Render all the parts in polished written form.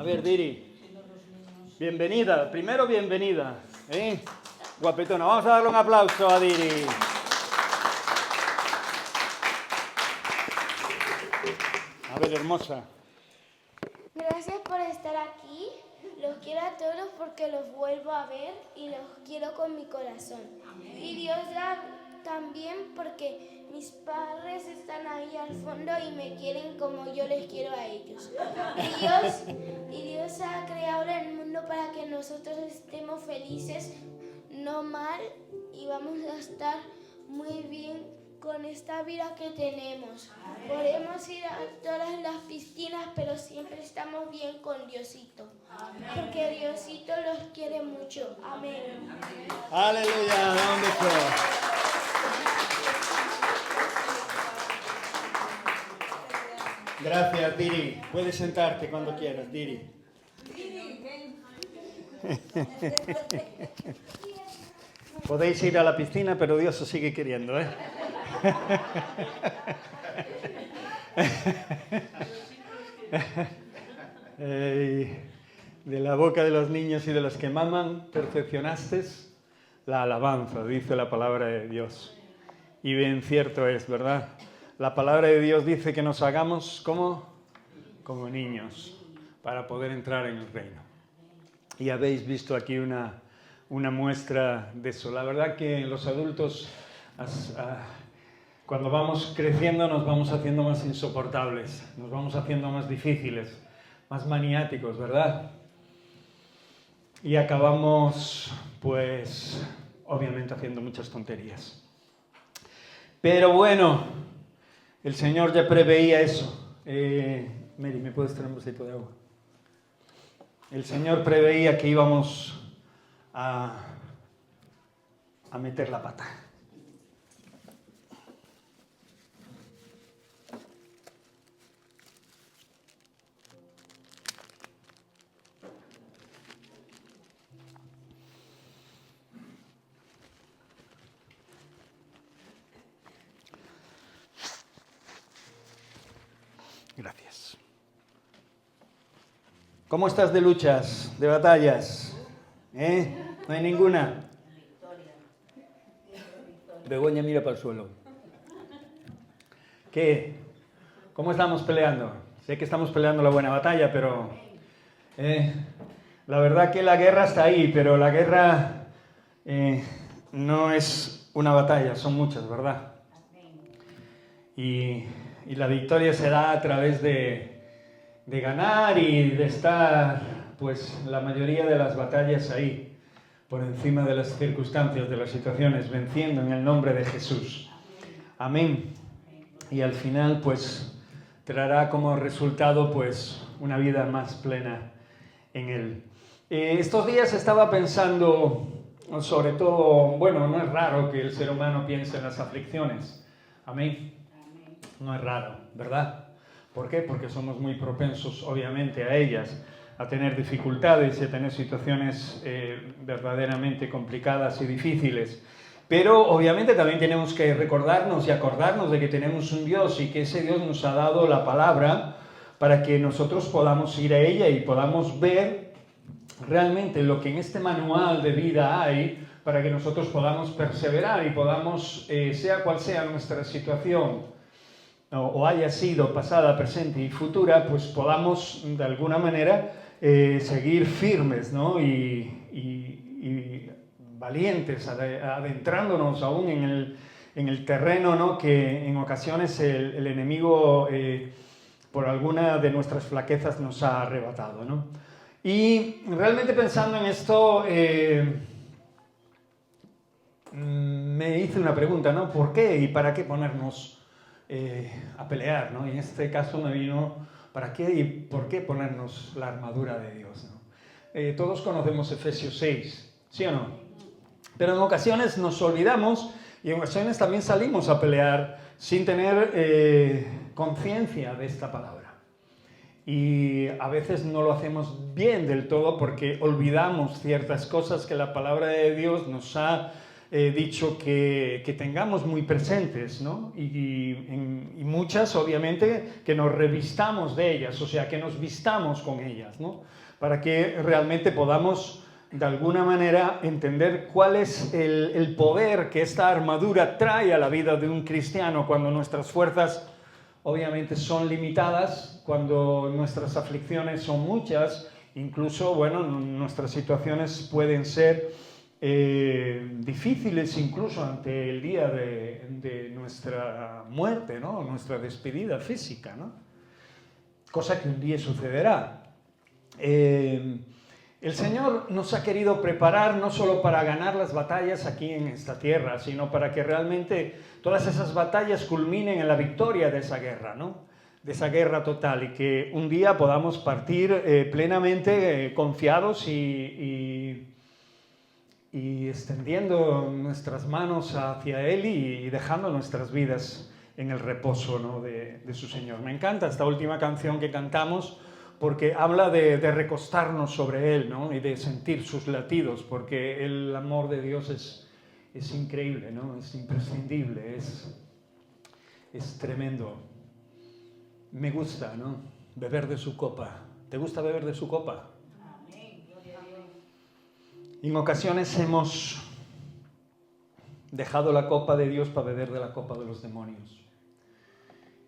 ver, Diri. Bienvenida. Primero, bienvenida. Guapetona. Vamos a darle un aplauso a Diri. A ver, hermosa. Gracias por estar aquí. Los quiero a todos porque los vuelvo a ver y los quiero con mi corazón. Y Dios también porque mis padres están ahí al fondo y me quieren como yo les quiero a ellos. Y Dios ha creado el mundo para que nosotros estemos felices, no mal, y vamos a estar muy bien con esta vida que tenemos. Podemos ir a todas las piscinas, pero siempre estamos bien con Diosito. Porque Diosito los quiere mucho. Amén. Aleluya, ¿dónde fue? Gracias, Diri. Puedes sentarte cuando quieras, Diri. Podéis ir a la piscina, pero Dios os sigue queriendo, ¿eh? De la boca de los niños y de los que maman, perfeccionaste la alabanza, dice la palabra de Dios. Y bien cierto es, ¿verdad? La palabra de Dios dice que nos hagamos como niños para poder entrar en el reino. Y habéis visto aquí una muestra de eso. La verdad que los adultos, cuando vamos creciendo, nos vamos haciendo más insoportables, nos vamos haciendo más difíciles, más maniáticos, ¿verdad? Y acabamos, pues, obviamente haciendo muchas tonterías. Pero bueno, el Señor ya preveía eso. Mary, ¿me puedes traer un vasito de agua? El Señor preveía que íbamos a meter la pata. Gracias. ¿Cómo estás de luchas, de batallas? ¿No hay ninguna? Begoña mira para el suelo. ¿Qué? ¿Cómo estamos peleando? Sé que estamos peleando la buena batalla, pero... la verdad que la guerra está ahí, pero la guerra no es una batalla, son muchas, ¿verdad? Y la victoria se da a través de ganar y de estar, pues, la mayoría de las batallas ahí, por encima de las circunstancias, de las situaciones, venciendo en el nombre de Jesús. Amén. Y al final, pues, traerá como resultado, pues, una vida más plena en Él. Estos días estaba pensando, sobre todo, bueno, no es raro que el ser humano piense en las aflicciones. Amén. No es raro, ¿verdad? ¿Por qué? Porque somos muy propensos, obviamente, a ellas, a tener dificultades y a tener situaciones verdaderamente complicadas y difíciles. Pero, obviamente, también tenemos que recordarnos y acordarnos de que tenemos un Dios y que ese Dios nos ha dado la palabra para que nosotros podamos ir a ella y podamos ver realmente lo que en este manual de vida hay para que nosotros podamos perseverar y podamos, sea cual sea nuestra situación, o haya sido pasada, presente y futura, pues podamos de alguna manera seguir firmes, ¿no? y valientes, adentrándonos aún en el terreno, ¿no? Que en ocasiones el enemigo por alguna de nuestras flaquezas nos ha arrebatado, ¿no? Y realmente pensando en esto me hice una pregunta, ¿no? ¿Por qué y para qué ponernos a pelear, ¿no? Y en este caso me vino, ¿para qué y por qué ponernos la armadura de Dios, ¿no? Todos conocemos Efesios 6, ¿sí o no? Pero en ocasiones nos olvidamos y en ocasiones también salimos a pelear sin tener conciencia de esta palabra. Y a veces no lo hacemos bien del todo porque olvidamos ciertas cosas que la palabra de Dios nos ha dicho que tengamos muy presentes, ¿no? Y muchas, obviamente, que nos revistamos de ellas, o sea, que nos vistamos con ellas, ¿no? Para que realmente podamos, de alguna manera, entender cuál es el poder que esta armadura trae a la vida de un cristiano cuando nuestras fuerzas, obviamente, son limitadas, cuando nuestras aflicciones son muchas, incluso, bueno, nuestras situaciones pueden ser difíciles incluso ante el día de nuestra muerte, ¿no? Nuestra despedida física, ¿no? Cosa que un día sucederá. El Señor nos ha querido preparar no solo para ganar las batallas aquí en esta tierra, sino para que realmente todas esas batallas culminen en la victoria de esa guerra, ¿no? De esa guerra total, y que un día podamos partir plenamente confiados y extendiendo nuestras manos hacia Él y dejando nuestras vidas en el reposo, ¿no? de su Señor. Me encanta esta última canción que cantamos porque habla de recostarnos sobre Él, ¿no? Y de sentir sus latidos, porque el amor de Dios es increíble, ¿no? Es imprescindible, es tremendo. Me gusta, ¿no? Beber de su copa. ¿Te gusta beber de su copa? En ocasiones hemos dejado la copa de Dios para beber de la copa de los demonios.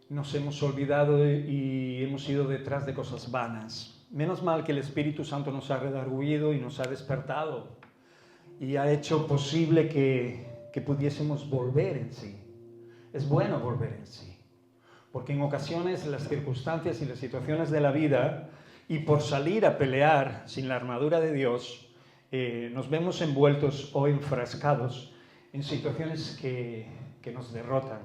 Nos hemos olvidado y hemos ido detrás de cosas vanas. Menos mal que el Espíritu Santo nos ha redarguido y nos ha despertado y ha hecho posible que pudiésemos volver en sí. Es bueno volver en sí, porque en ocasiones las circunstancias y las situaciones de la vida, y por salir a pelear sin la armadura de Dios, nos vemos envueltos o enfrascados en situaciones que nos derrotan,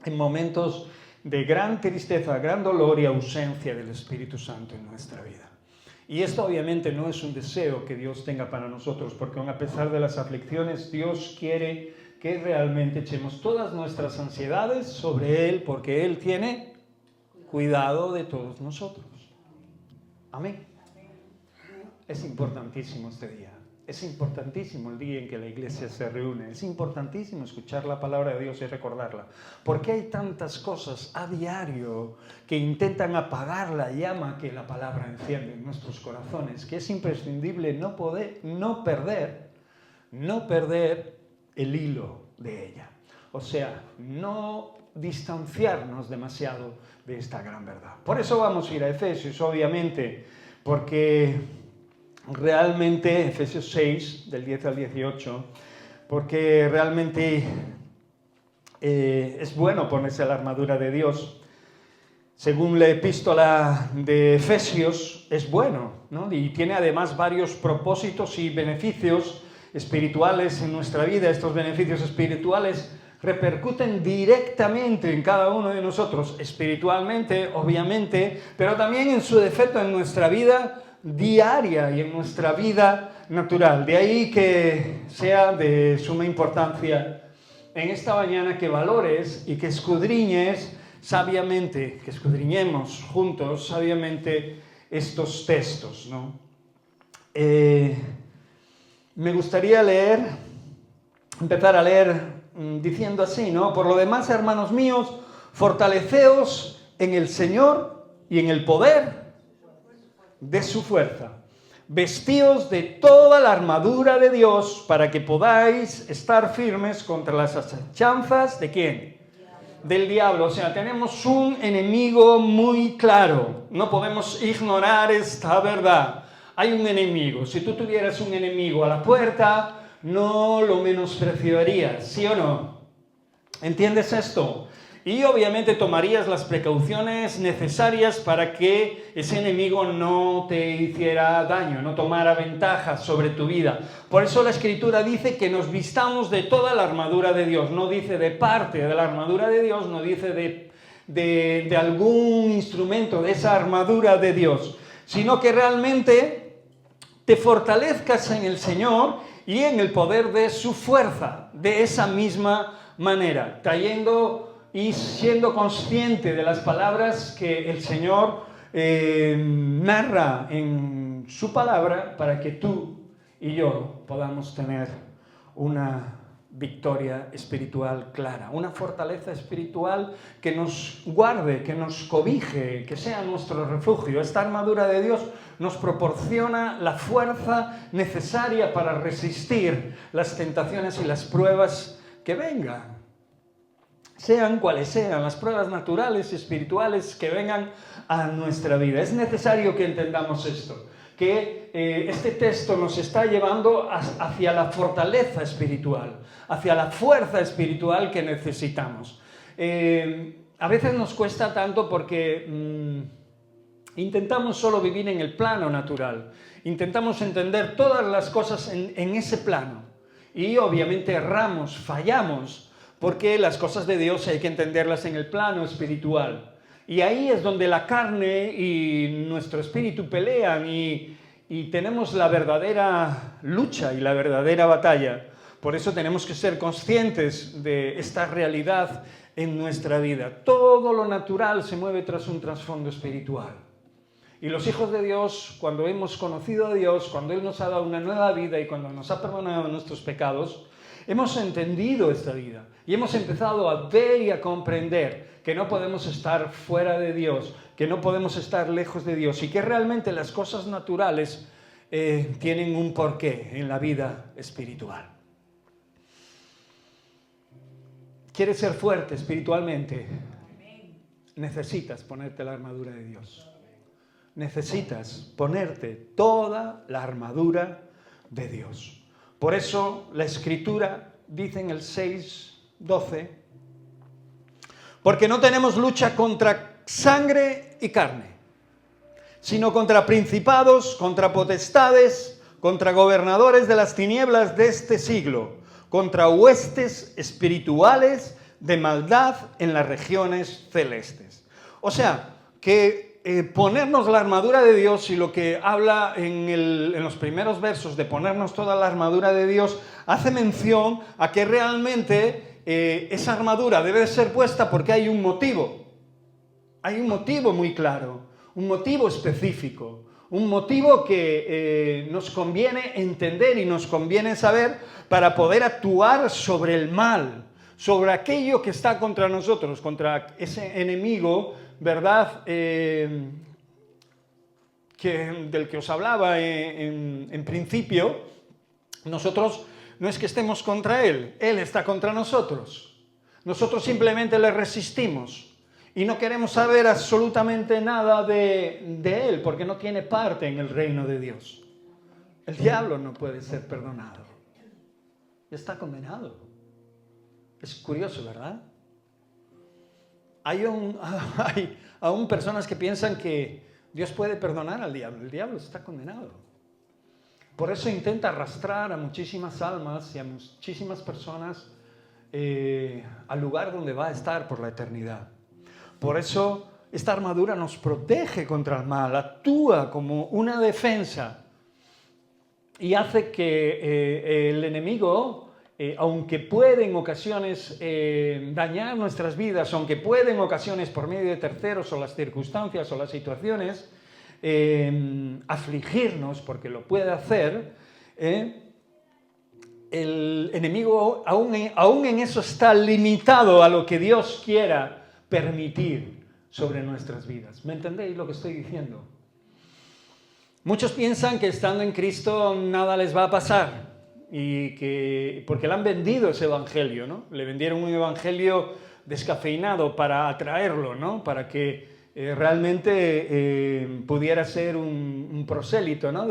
en momentos de gran tristeza, gran dolor y ausencia del Espíritu Santo en nuestra vida. Y esto obviamente no es un deseo que Dios tenga para nosotros, porque aun a pesar de las aflicciones, Dios quiere que realmente echemos todas nuestras ansiedades sobre Él, porque Él tiene cuidado de todos nosotros. Amén. Es importantísimo este día. Es importantísimo el día en que la iglesia se reúne. Es importantísimo escuchar la palabra de Dios y recordarla. Porque hay tantas cosas a diario que intentan apagar la llama que la palabra enciende en nuestros corazones, que es imprescindible no perder el hilo de ella. O sea, no distanciarnos demasiado de esta gran verdad. Por eso vamos a ir a Efesios, obviamente, porque realmente, Efesios 6, del 10 al 18, porque realmente es bueno ponerse la armadura de Dios. Según la epístola de Efesios, es bueno, ¿no? Y tiene además varios propósitos y beneficios espirituales en nuestra vida. Estos beneficios espirituales repercuten directamente en cada uno de nosotros, espiritualmente, obviamente, pero también en su defecto en nuestra vida diaria y en nuestra vida natural. De ahí que sea de suma importancia en esta mañana que valores y que escudriñes sabiamente, que escudriñemos juntos sabiamente estos textos, ¿no? Me gustaría empezar a leer diciendo así, ¿no? Por lo demás, hermanos míos, fortaleceos en el Señor y en el poder de su fuerza. Vestíos de toda la armadura de Dios para que podáis estar firmes contra las acechanzas ¿de quién? Del diablo. O sea, tenemos un enemigo muy claro. No podemos ignorar esta verdad. Hay un enemigo. Si tú tuvieras un enemigo a la puerta, no lo menospreciarías, ¿sí o no? ¿Entiendes esto? Y obviamente tomarías las precauciones necesarias para que ese enemigo no te hiciera daño, no tomara ventaja sobre tu vida. Por eso la Escritura dice que nos vistamos de toda la armadura de Dios. No dice de parte de la armadura de Dios, no dice de algún instrumento de esa armadura de Dios, sino que realmente te fortalezcas en el Señor y en el poder de su fuerza, de esa misma manera, trayendo y siendo consciente de las palabras que el Señor narra en su palabra para que tú y yo podamos tener una victoria espiritual clara, una fortaleza espiritual que nos guarde, que nos cobije, que sea nuestro refugio. Esta armadura de Dios nos proporciona la fuerza necesaria para resistir las tentaciones y las pruebas que vengan. Sean cuales sean las pruebas naturales y espirituales que vengan a nuestra vida. Es necesario que entendamos esto, que este texto nos está llevando hacia la fortaleza espiritual, hacia la fuerza espiritual que necesitamos. A veces nos cuesta tanto porque intentamos solo vivir en el plano natural, intentamos entender todas las cosas en ese plano y obviamente erramos, fallamos, porque las cosas de Dios hay que entenderlas en el plano espiritual. Y ahí es donde la carne y nuestro espíritu pelean y tenemos la verdadera lucha y la verdadera batalla. Por eso tenemos que ser conscientes de esta realidad en nuestra vida. Todo lo natural se mueve tras un trasfondo espiritual. Y los hijos de Dios, cuando hemos conocido a Dios, cuando Él nos ha dado una nueva vida y cuando nos ha perdonado nuestros pecados, hemos entendido esta vida y hemos empezado a ver y a comprender que no podemos estar fuera de Dios, que no podemos estar lejos de Dios y que realmente las cosas naturales tienen un porqué en la vida espiritual. ¿Quieres ser fuerte espiritualmente? Necesitas ponerte la armadura de Dios. Necesitas ponerte toda la armadura de Dios. Por eso la Escritura dice en el 6:12, porque no tenemos lucha contra sangre y carne, sino contra principados, contra potestades, contra gobernadores de las tinieblas de este siglo, contra huestes espirituales de maldad en las regiones celestes. O sea, que ponernos la armadura de Dios, y lo que habla en los primeros versos de ponernos toda la armadura de Dios, hace mención a que realmente esa armadura debe ser puesta porque hay un motivo. Hay un motivo muy claro, un motivo específico, un motivo que nos conviene entender y nos conviene saber para poder actuar sobre el mal, sobre aquello que está contra nosotros, contra ese enemigo, ¿verdad? Del que os hablaba en principio. Nosotros no es que estemos contra Él, Él está contra nosotros. Nosotros simplemente le resistimos y no queremos saber absolutamente nada de Él, porque no tiene parte en el reino de Dios. El diablo no puede ser perdonado. Está condenado. Es curioso, ¿verdad? Hay aún personas que piensan que Dios puede perdonar al diablo. El diablo está condenado. Por eso intenta arrastrar a muchísimas almas y a muchísimas personas al lugar donde va a estar por la eternidad. Por eso esta armadura nos protege contra el mal, actúa como una defensa y hace que el enemigo, aunque puede en ocasiones dañar nuestras vidas, aunque puede en ocasiones por medio de terceros o las circunstancias o las situaciones afligirnos, porque lo puede hacer, el enemigo aún en eso está limitado a lo que Dios quiera permitir sobre nuestras vidas. ¿Me entendéis lo que estoy diciendo? Muchos piensan que estando en Cristo nada les va a pasar, porque le han vendido ese evangelio, ¿no? Le vendieron un evangelio descafeinado para atraerlo, ¿no? Para que realmente pudiera ser un prosélito, ¿no?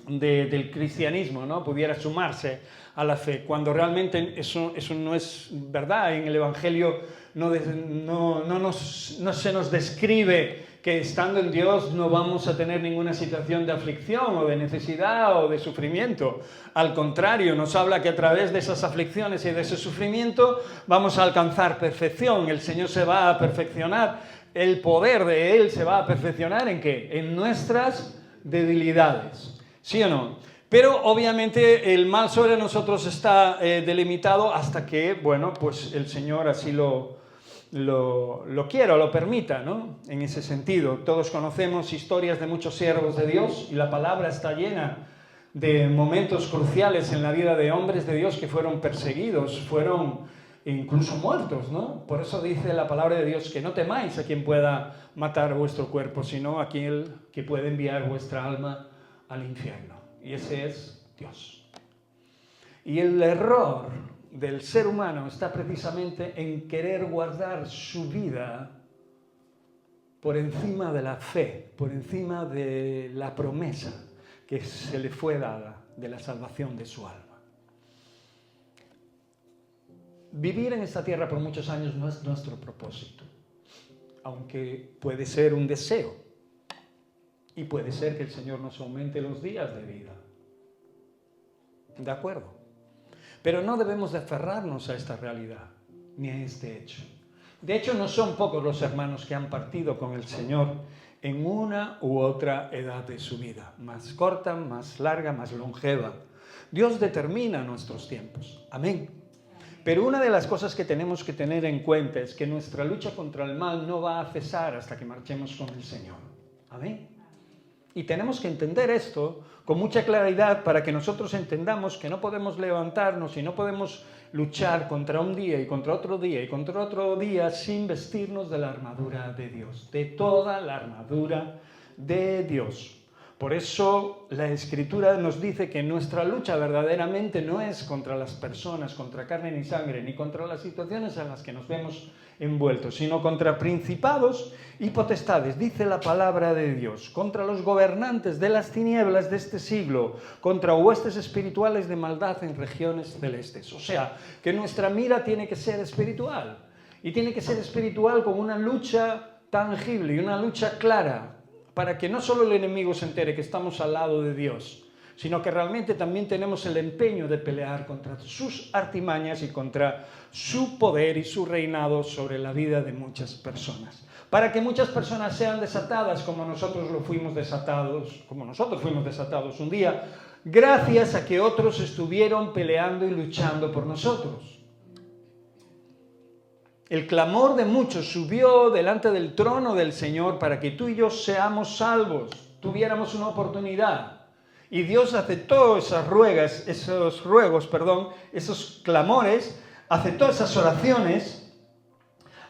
del cristianismo, ¿no? Pudiera sumarse a la fe, cuando realmente eso no es verdad. En el evangelio no se nos describe que estando en Dios no vamos a tener ninguna situación de aflicción o de necesidad o de sufrimiento. Al contrario, nos habla que a través de esas aflicciones y de ese sufrimiento vamos a alcanzar perfección. El Señor se va a perfeccionar, el poder de Él se va a perfeccionar ¿en qué? En nuestras debilidades. ¿Sí o no? Pero obviamente el mal sobre nosotros está delimitado hasta que, bueno, pues el Señor así lo quiera o lo permita, ¿no? En ese sentido, todos conocemos historias de muchos siervos de Dios y la palabra está llena de momentos cruciales en la vida de hombres de Dios que fueron perseguidos, fueron incluso muertos, ¿no? Por eso dice la palabra de Dios que no temáis a quien pueda matar vuestro cuerpo, sino a aquel que puede enviar vuestra alma al infierno. Y ese es Dios. Y el error del ser humano está precisamente en querer guardar su vida por encima de la fe, por encima de la promesa que se le fue dada de la salvación de su alma. Vivir en esta tierra por muchos años no es nuestro propósito, aunque puede ser un deseo y puede ser que el Señor nos aumente los días de vida. ¿De acuerdo? Pero no debemos de aferrarnos a esta realidad, ni a este hecho. De hecho, no son pocos los hermanos que han partido con el Señor en una u otra edad de su vida, más corta, más larga, más longeva. Dios determina nuestros tiempos. Amén. Pero una de las cosas que tenemos que tener en cuenta es que nuestra lucha contra el mal no va a cesar hasta que marchemos con el Señor. Amén. Y tenemos que entender esto con mucha claridad para que nosotros entendamos que no podemos levantarnos y no podemos luchar contra un día y contra otro día y contra otro día sin vestirnos de la armadura de Dios, de toda la armadura de Dios. Por eso la Escritura nos dice que nuestra lucha verdaderamente no es contra las personas, contra carne ni sangre, ni contra las situaciones en las que nos vemos envueltos, sino contra principados y potestades, dice la palabra de Dios, contra los gobernantes de las tinieblas de este siglo, contra huestes espirituales de maldad en regiones celestes. O sea, que nuestra mira tiene que ser espiritual, y tiene que ser espiritual con una lucha tangible y una lucha clara, para que no solo el enemigo se entere que estamos al lado de Dios, sino que realmente también tenemos el empeño de pelear contra sus artimañas y contra su poder y su reinado sobre la vida de muchas personas. Para que muchas personas sean desatadas como nosotros fuimos desatados un día, gracias a que otros estuvieron peleando y luchando por nosotros. El clamor de muchos subió delante del trono del Señor para que tú y yo seamos salvos, tuviéramos una oportunidad. Y Dios aceptó esos clamores, aceptó esas oraciones,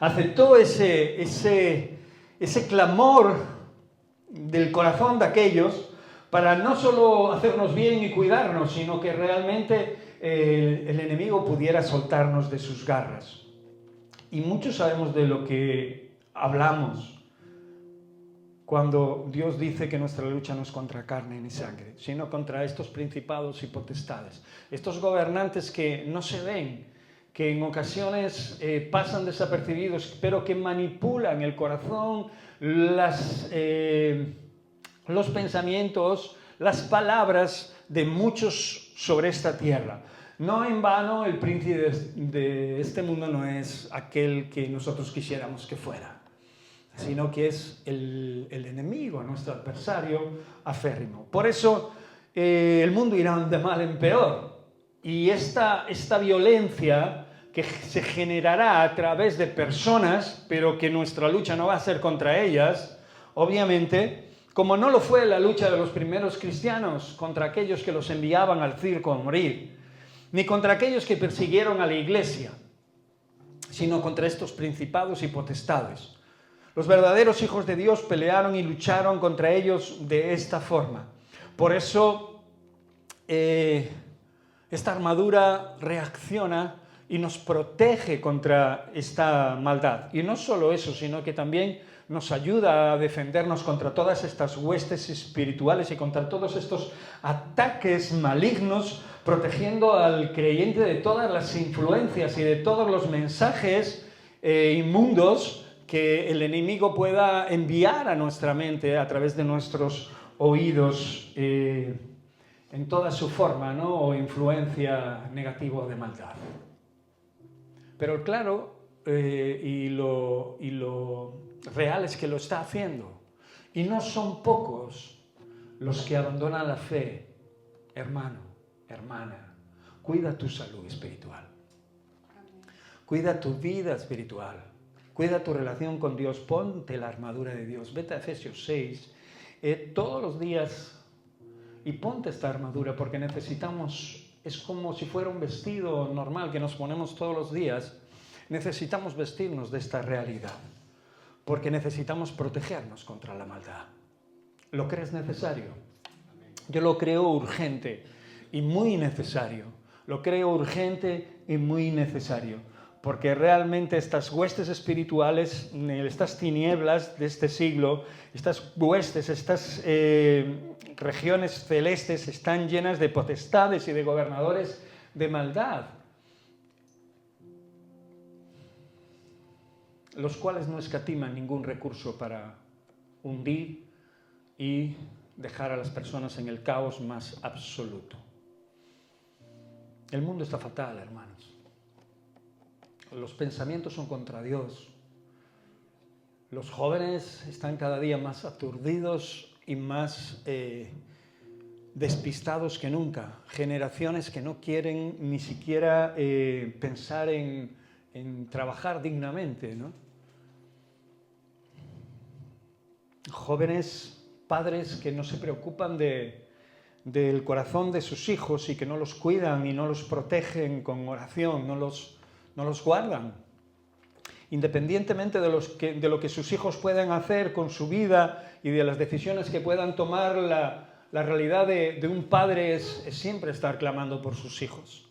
aceptó ese clamor del corazón de aquellos para no solo hacernos bien y cuidarnos, sino que realmente el enemigo pudiera soltarnos de sus garras. Y muchos sabemos de lo que hablamos cuando Dios dice que nuestra lucha no es contra carne ni sangre, sino contra estos principados y potestades, estos gobernantes que no se ven, que en ocasiones pasan desapercibidos, pero que manipulan el corazón, los pensamientos, las palabras de muchos sobre esta tierra. No en vano el príncipe de este mundo no es aquel que nosotros quisiéramos que fuera, sino que es el enemigo, nuestro adversario aférrimo. Por eso el mundo irá de mal en peor. Y esta violencia que se generará a través de personas, pero que nuestra lucha no va a ser contra ellas, obviamente, como no lo fue la lucha de los primeros cristianos contra aquellos que los enviaban al circo a morir, ni contra aquellos que persiguieron a la iglesia, sino contra estos principados y potestades. Los verdaderos hijos de Dios pelearon y lucharon contra ellos de esta forma. Por eso esta armadura reacciona y nos protege contra esta maldad. Y no solo eso, sino que también nos ayuda a defendernos contra todas estas huestes espirituales y contra todos estos ataques malignos, protegiendo al creyente de todas las influencias y de todos los mensajes inmundos que el enemigo pueda enviar a nuestra mente a través de nuestros oídos en toda su forma, ¿no? O influencia negativa o de maldad. Pero claro, y lo real es que lo está haciendo. Y no son pocos los que abandonan la fe. Hermano, hermana, cuida tu salud espiritual. Cuida tu vida espiritual. Cuida tu relación con Dios. Ponte la armadura de Dios. Vete a Efesios 6. Todos los días y ponte esta armadura porque necesitamos, es como si fuera un vestido normal que nos ponemos todos los días, necesitamos vestirnos de esta realidad porque necesitamos protegernos contra la maldad. ¿Lo crees necesario? Yo lo creo urgente y muy necesario. Lo creo urgente y muy necesario, porque realmente estas huestes espirituales, estas tinieblas de este siglo, estas huestes, estas regiones celestes están llenas de potestades y de gobernadores de maldad, los cuales no escatiman ningún recurso para hundir y dejar a las personas en el caos más absoluto. El mundo está fatal, hermanos. Los pensamientos son contra Dios. Los jóvenes están cada día más aturdidos y más despistados que nunca. Generaciones que no quieren ni siquiera pensar en trabajar dignamente, ¿no? Jóvenes padres que no se preocupan del corazón de sus hijos y que no los cuidan y no los protegen con oración, no los guardan. Independientemente de lo que sus hijos puedan hacer con su vida y de las decisiones que puedan tomar, la realidad de un padre es siempre estar clamando por sus hijos.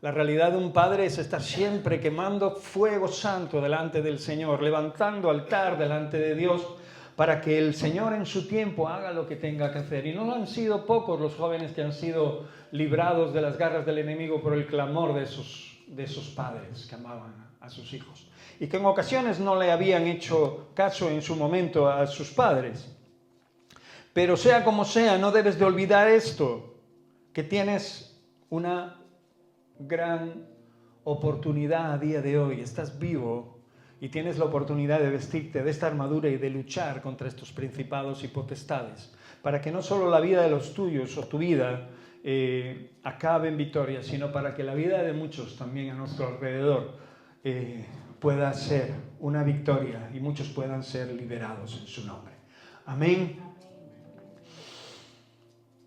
La realidad de un padre es estar siempre quemando fuego santo delante del Señor, levantando altar delante de Dios, para que el Señor en su tiempo haga lo que tenga que hacer. Y no han sido pocos los jóvenes que han sido librados de las garras del enemigo por el clamor de esos padres que amaban a sus hijos. Y que en ocasiones no le habían hecho caso en su momento a sus padres. Pero sea como sea, no debes de olvidar esto, que tienes una gran oportunidad a día de hoy. Estás vivo y tienes la oportunidad de vestirte de esta armadura y de luchar contra estos principados y potestades, para que no solo la vida de los tuyos o tu vida acabe en victoria, sino para que la vida de muchos también a nuestro alrededor pueda ser una victoria y muchos puedan ser liberados en su nombre. Amén.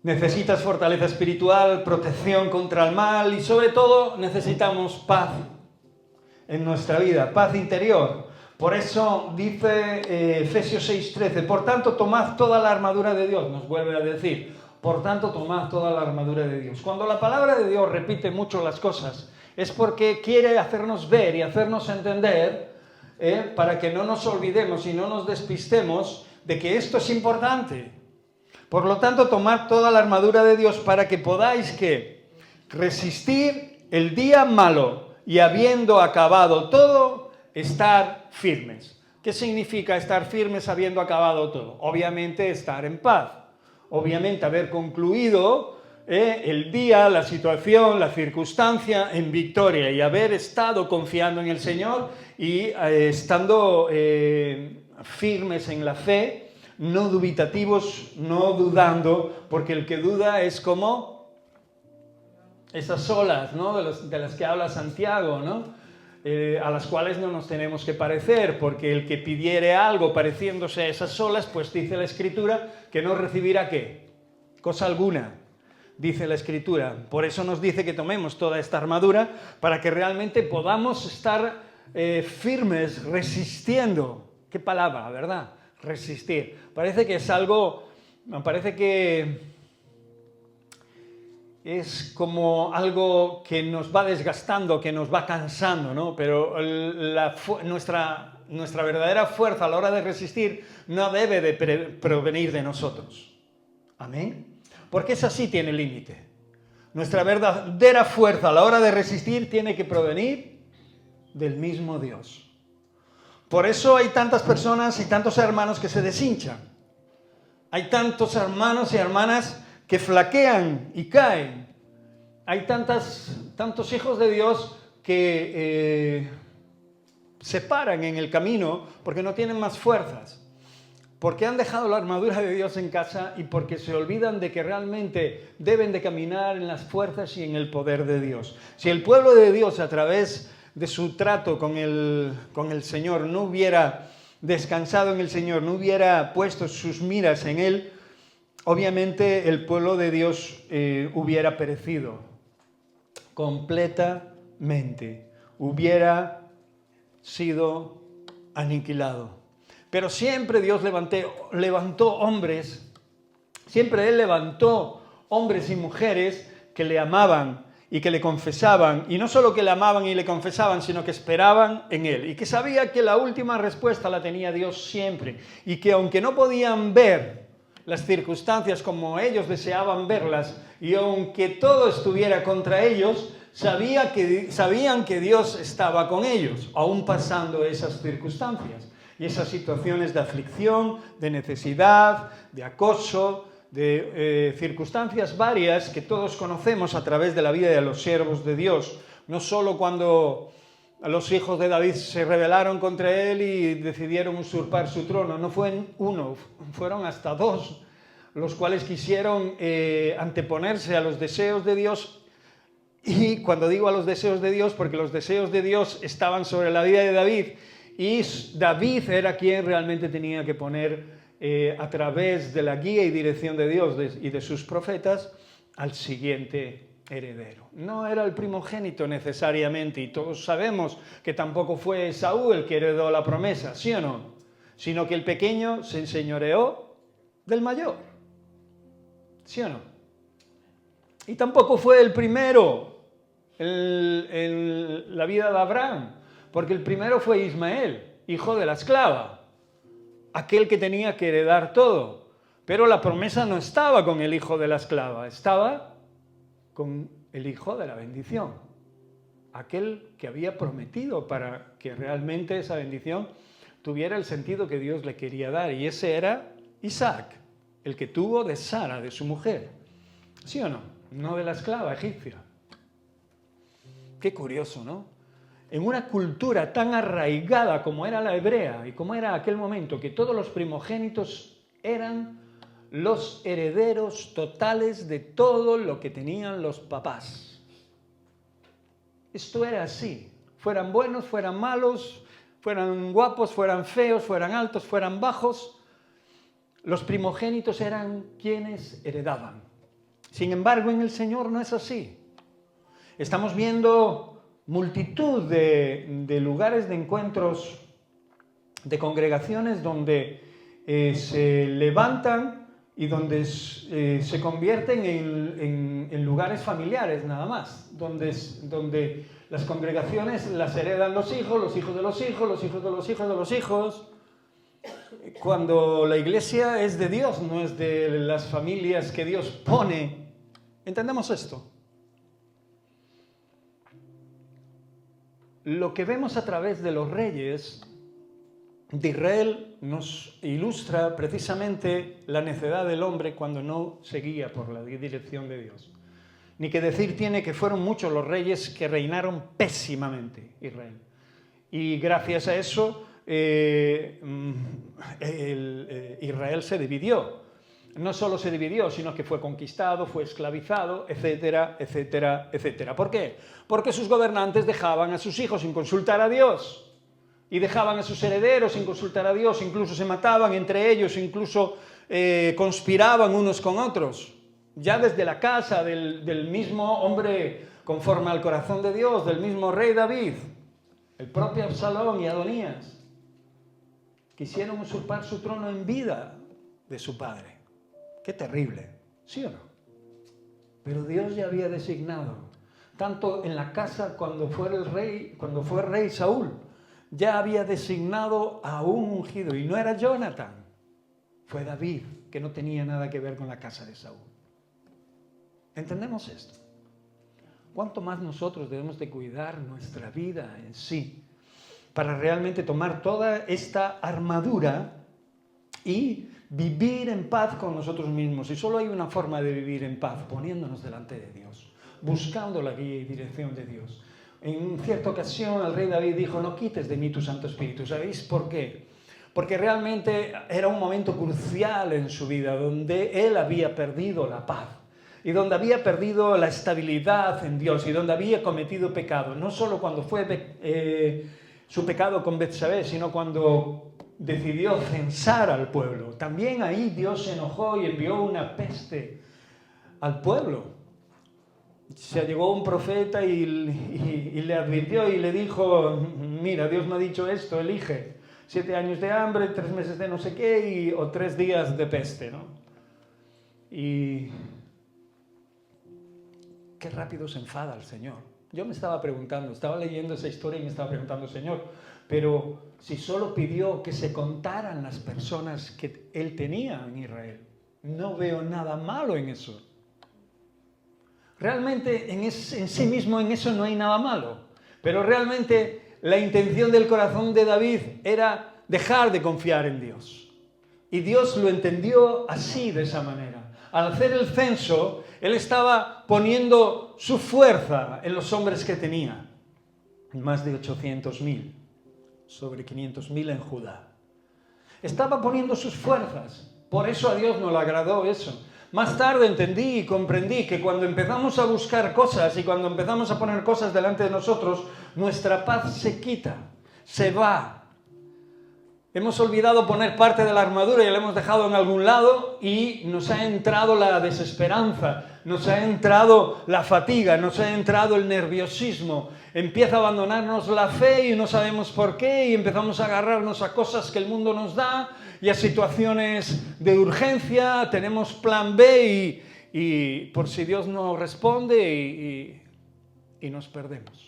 Necesitas fortaleza espiritual, protección contra el mal y sobre todo necesitamos paz en nuestra vida, paz interior. Por eso dice Efesios 6:13, por tanto tomad toda la armadura de Dios, nos vuelve a decir, por tanto tomad toda la armadura de Dios. Cuando la palabra de Dios repite mucho las cosas, es porque quiere hacernos ver y hacernos entender, para que no nos olvidemos y no nos despistemos de que esto es importante. Por lo tanto, tomad toda la armadura de Dios para que podáis ¿qué? Resistir el día malo y habiendo acabado todo, estar firmes. ¿Qué significa estar firmes habiendo acabado todo? Obviamente estar en paz. Obviamente haber concluido el día, la situación, la circunstancia en victoria y haber estado confiando en el Señor y estando firmes en la fe, no dubitativos, no dudando, porque el que duda es como esas olas, ¿no? de las que habla Santiago, ¿no? A las cuales no nos tenemos que parecer, porque el que pidiere algo pareciéndose a esas olas, pues dice la Escritura que no recibirá ¿qué? Cosa alguna, dice la Escritura. Por eso nos dice que tomemos toda esta armadura para que realmente podamos estar firmes, resistiendo. ¿Qué palabra, verdad? Resistir. Parece que es algo, me parece que es como algo que nos va desgastando, que nos va cansando, ¿no? Pero nuestra verdadera fuerza a la hora de resistir no debe de provenir de nosotros. ¿Amén? Porque esa sí tiene límite. Nuestra verdadera fuerza a la hora de resistir tiene que provenir del mismo Dios. Por eso hay tantas personas y tantos hermanos que se deshinchan. Hay tantos hermanos y hermanas que flaquean y caen. Hay tantos hijos de Dios que se paran en el camino porque no tienen más fuerzas, porque han dejado la armadura de Dios en casa y porque se olvidan de que realmente deben de caminar en las fuerzas y en el poder de Dios. Si el pueblo de Dios, a través de su trato con el Señor, no hubiera descansado en el Señor, no hubiera puesto sus miras en Él, obviamente el pueblo de Dios hubiera perecido completamente, hubiera sido aniquilado. Pero siempre Dios levantó hombres, siempre Él levantó hombres y mujeres que le amaban y que le confesaban, y no solo que le amaban y le confesaban, sino que esperaban en Él, y que sabía que la última respuesta la tenía Dios siempre, y que aunque no podían ver las circunstancias como ellos deseaban verlas, y aunque todo estuviera contra ellos, sabían que Dios estaba con ellos, aún pasando esas circunstancias, y esas situaciones de aflicción, de necesidad, de acoso, de circunstancias varias que todos conocemos a través de la vida de los siervos de Dios. No solo cuando los hijos de David se rebelaron contra él y decidieron usurpar su trono, no fue uno, fueron hasta dos, los cuales quisieron anteponerse a los deseos de Dios. Y cuando digo a los deseos de Dios, porque los deseos de Dios estaban sobre la vida de David, y David era quien realmente tenía que poner a través de la guía y dirección de Dios y de sus profetas al siguiente heredero. No era el primogénito necesariamente, y todos sabemos que tampoco fue Esaú el que heredó la promesa, ¿sí o no? Sino que el pequeño se enseñoreó del mayor, ¿sí o no? Y tampoco fue el primero en la vida de Abraham, porque el primero fue Ismael, hijo de la esclava, aquel que tenía que heredar todo. Pero la promesa no estaba con el hijo de la esclava, estaba con el hijo de la bendición, aquel que había prometido para que realmente esa bendición tuviera el sentido que Dios le quería dar, y ese era Isaac, el que tuvo de Sara, de su mujer. ¿Sí o no? No de la esclava egipcia. Qué curioso, ¿no? En una cultura tan arraigada como era la hebrea y como era aquel momento, que todos los primogénitos eran los herederos totales de todo lo que tenían los papás. Esto era así. Fueran buenos, fueran malos, fueran guapos, fueran feos, fueran altos, fueran bajos, los primogénitos eran quienes heredaban. Sin embargo, en el Señor no es así. Estamos viendo multitud de lugares de encuentros, de congregaciones donde se levantan y donde se convierten en lugares familiares nada más, donde las congregaciones las heredan los hijos de los hijos, los hijos de los hijos de los hijos, cuando la iglesia es de Dios, no es de las familias que Dios pone. ¿Entendemos esto? Lo que vemos a través de los reyes de Israel nos ilustra precisamente la necedad del hombre cuando no seguía por la dirección de Dios. Ni que decir tiene que fueron muchos los reyes que reinaron pésimamente Israel. Y gracias a eso Israel se dividió. No solo se dividió, sino que fue conquistado, fue esclavizado, etcétera, etcétera, etcétera. ¿Por qué? Porque sus gobernantes dejaban a sus hijos sin consultar a Dios, y dejaban a sus herederos sin consultar a Dios, incluso se mataban entre ellos, incluso conspiraban unos con otros. Ya desde la casa del mismo hombre conforme al corazón de Dios, del mismo rey David, el propio Absalón y Adonías, quisieron usurpar su trono en vida de su padre. Qué terrible, ¿sí o no? Pero Dios ya había designado, tanto en la casa cuando fue rey Saúl, ya había designado a un ungido, y no era Jonathan, fue David, que no tenía nada que ver con la casa de Saúl. ¿Entendemos esto? ¿Cuánto más nosotros debemos de cuidar nuestra vida en sí para realmente tomar toda esta armadura y vivir en paz con nosotros mismos? Y solo hay una forma de vivir en paz, poniéndonos delante de Dios, buscando la guía y dirección de Dios. En cierta ocasión el rey David dijo: no quites de mí tu Santo Espíritu. ¿Sabéis por qué? Porque realmente era un momento crucial en su vida donde él había perdido la paz y donde había perdido la estabilidad en Dios y donde había cometido pecado. No solo cuando fue su pecado con Betsabé, sino cuando decidió censar al pueblo. También ahí Dios se enojó y envió una peste al pueblo. Se llegó un profeta y le advirtió y le dijo, mira, Dios me ha dicho esto, elige 7 años de hambre, 3 meses de no sé qué o 3 días de peste, ¿no? Y qué rápido se enfada el Señor. Yo me estaba preguntando, estaba leyendo esa historia y me estaba preguntando, Señor, pero si solo pidió que se contaran las personas que Él tenía en Israel, no veo nada malo en eso. Realmente en sí mismo en eso no hay nada malo, pero realmente la intención del corazón de David era dejar de confiar en Dios. Y Dios lo entendió así, de esa manera. Al hacer el censo, Él estaba poniendo su fuerza en los hombres que tenía. Más de 800.000, sobre 500.000 en Judá. Estaba poniendo sus fuerzas. Por eso a Dios no le agradó eso. Más tarde entendí y comprendí que cuando empezamos a buscar cosas y cuando empezamos a poner cosas delante de nosotros, nuestra paz se quita, se va. Hemos olvidado poner parte de la armadura y la hemos dejado en algún lado y nos ha entrado la desesperanza, nos ha entrado la fatiga, nos ha entrado el nerviosismo. Empieza a abandonarnos la fe y no sabemos por qué y empezamos a agarrarnos a cosas que el mundo nos da y a situaciones de urgencia. Tenemos plan B y por si Dios no responde y nos perdemos